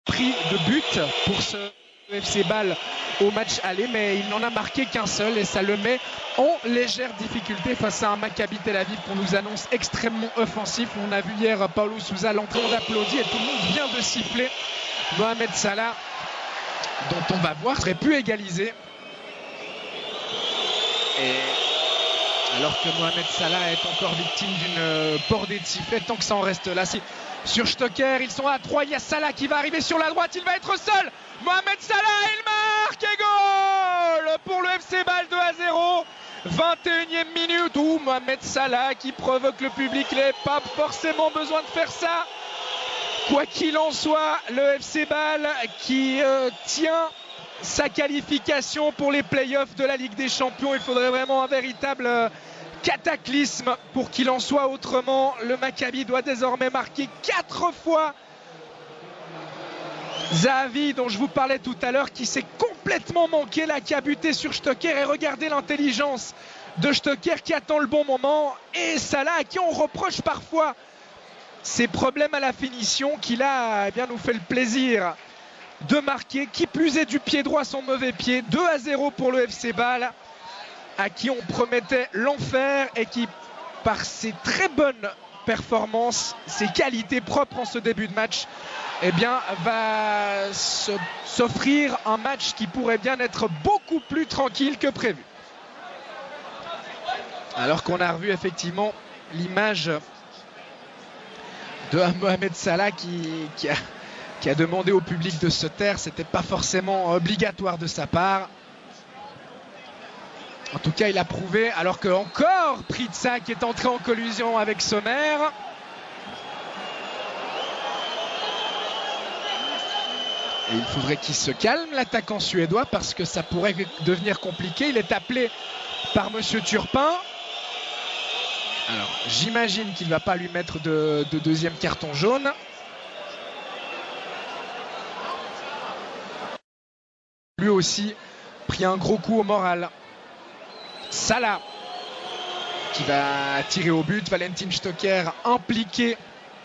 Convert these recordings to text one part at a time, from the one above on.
pris de but pour ce FC Bâle au match aller, mais il n'en a marqué qu'un seul et ça le met en légère difficulté face à un Maccabi Tel Aviv qu'on nous annonce extrêmement offensif. On a vu hier Paulo Sousa l'entrée, on applaudit et tout le monde vient de siffler. Mohamed Salah, dont on va voir, aurait pu égaliser. Et alors que Mohamed Salah est encore victime d'une bordée de sifflets, tant que ça en reste là. Sur Stocker, ils sont à 3, il y a Salah qui va arriver sur la droite, il va être seul. Mohamed Salah, il marque et goal pour le FC Bâle 2-0. 21e minute où Mohamed Salah qui provoque le public, il n'avait pas forcément besoin de faire ça. Quoi qu'il en soit, le FC Bâle qui tient sa qualification pour les playoffs de la Ligue des Champions. Il faudrait vraiment un véritable cataclysme pour qu'il en soit autrement. Le Maccabi doit désormais marquer 4 fois. Zahavi, dont je vous parlais tout à l'heure, qui s'est complètement manqué là, qui a buté sur Stocker. Et regardez l'intelligence de Stocker qui attend le bon moment. Et Salah, à qui on reproche parfois ses problèmes à la finition, qui là bien nous fait le plaisir de marquer. Qui plus est du pied droit, son mauvais pied. 2-0 pour le FC Bâle, à qui on promettait l'enfer et qui, par ses très bonnes performances, ses qualités propres en ce début de match, eh bien, va s'offrir un match qui pourrait bien être beaucoup plus tranquille que prévu. Alors qu'on a revu effectivement l'image de Mohamed Salah qui a demandé au public de se taire. C'était pas forcément obligatoire de sa part. En tout cas, il a prouvé, alors que encore Pritsa qui est entré en collision avec Sommer. Et il faudrait qu'il se calme, l'attaquant suédois, parce que ça pourrait devenir compliqué. Il est appelé par Monsieur Turpin. Alors, j'imagine qu'il ne va pas lui mettre de deuxième carton jaune. Lui aussi pris un gros coup au moral. Salah qui va tirer au but. Valentin Stocker impliqué.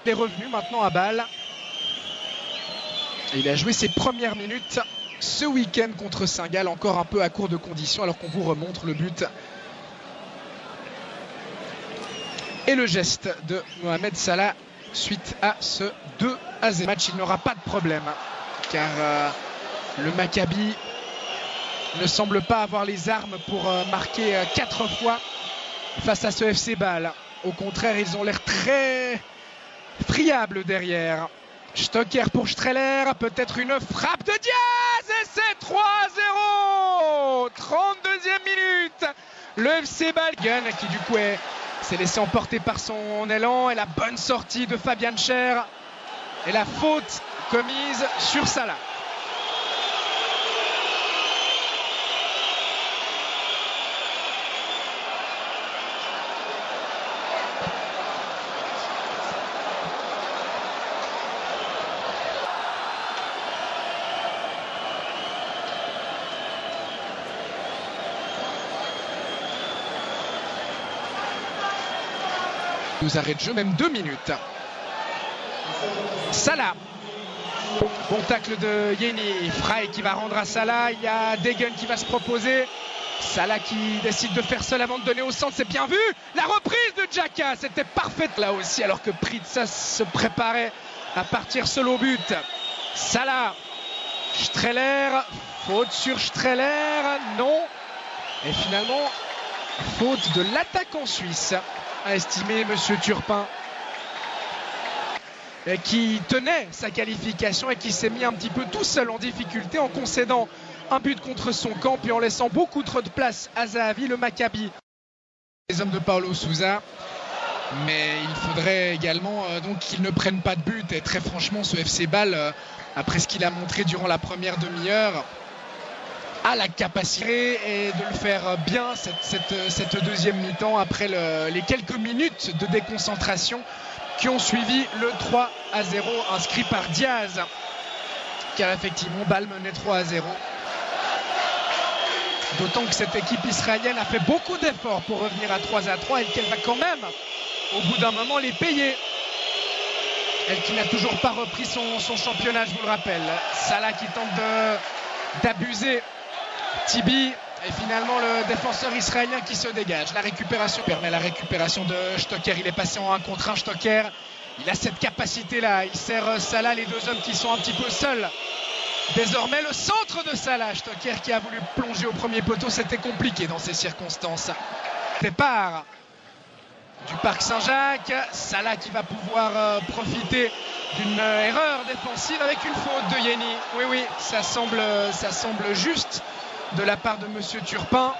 Il est revenu maintenant à Bâle. Et il a joué ses premières minutes ce week-end contre Saint-Gall, encore un peu à court de conditions, alors qu'on vous remontre le but. Et le geste de Mohamed Salah suite à ce 2-0 match. Il n'aura pas de problème car le Maccabi ne semble pas avoir les armes pour marquer 4 fois face à ce FC Bâle. Au contraire, ils ont l'air très friables derrière. Stocker pour Streller, peut-être une frappe de Diaz et c'est 3-0. 32e minute. Le FC Bâle qui du coup s'est laissé emporter par son élan et la bonne sortie de Fabian Schär et la faute commise sur Salah. Nous arrête de jeu, même 2 minutes. Salah. Bon tacle de Yeni. Frey qui va rendre à Salah. Il y a Degen qui va se proposer. Salah qui décide de faire seul avant de donner au centre. C'est bien vu. La reprise de Xhaka. C'était parfaite là aussi, alors que Pritsa se préparait à partir seul au but. Salah. Streller. Faute sur Streller. Non. Et finalement, faute de l'attaquant suisse, a estimé Monsieur Turpin, qui tenait sa qualification et qui s'est mis un petit peu tout seul en difficulté en concédant un but contre son camp puis en laissant beaucoup trop de place à Zahavi, le Maccabi. Les hommes de Paulo Sousa, mais il faudrait également donc qu'ils ne prennent pas de but. Et très franchement, ce FC Bâle, après ce qu'il a montré durant la première demi-heure, a la capacité et de le faire bien cette deuxième mi-temps après les quelques minutes de déconcentration qui ont suivi le 3-0 inscrit par Diaz, car effectivement Bâle menait 3-0. D'autant que cette équipe israélienne a fait beaucoup d'efforts pour revenir à 3-3 et qu'elle va quand même au bout d'un moment les payer. Elle qui n'a toujours pas repris son championnat, je vous le rappelle. Salah qui tente d'abuser Tibi. Et finalement le défenseur israélien qui se dégage. La récupération permet la récupération de Stocker. Il est passé en 1 contre 1. Stocker, il a cette capacité là. Il sert Salah, les deux hommes qui sont un petit peu seuls. Désormais le centre de Salah. Stocker qui a voulu plonger au premier poteau. C'était compliqué dans ces circonstances. Départ du Parc Saint-Jacques. Salah qui va pouvoir profiter d'une erreur défensive avec une faute de Yeni. Oui, ça semble juste de la part de Monsieur Turpin.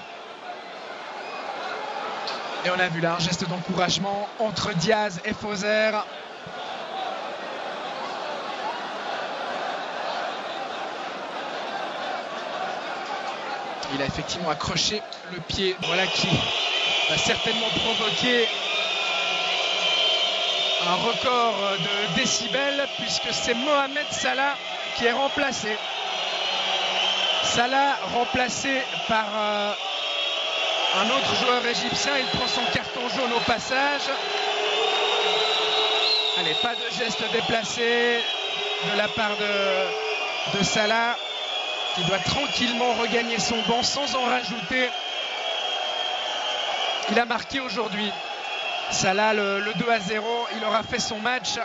Et on a vu là un geste d'encouragement entre Diaz et Fauser. Il a effectivement accroché le pied. Voilà qui va certainement provoquer un record de décibels puisque c'est Mohamed Salah qui est remplacé. Salah remplacé par un autre joueur égyptien. Il prend son carton jaune au passage. Allez, pas de geste déplacé de la part de Salah qui doit tranquillement regagner son banc sans en rajouter. Il a marqué aujourd'hui. Salah le 2-0, il aura fait son match.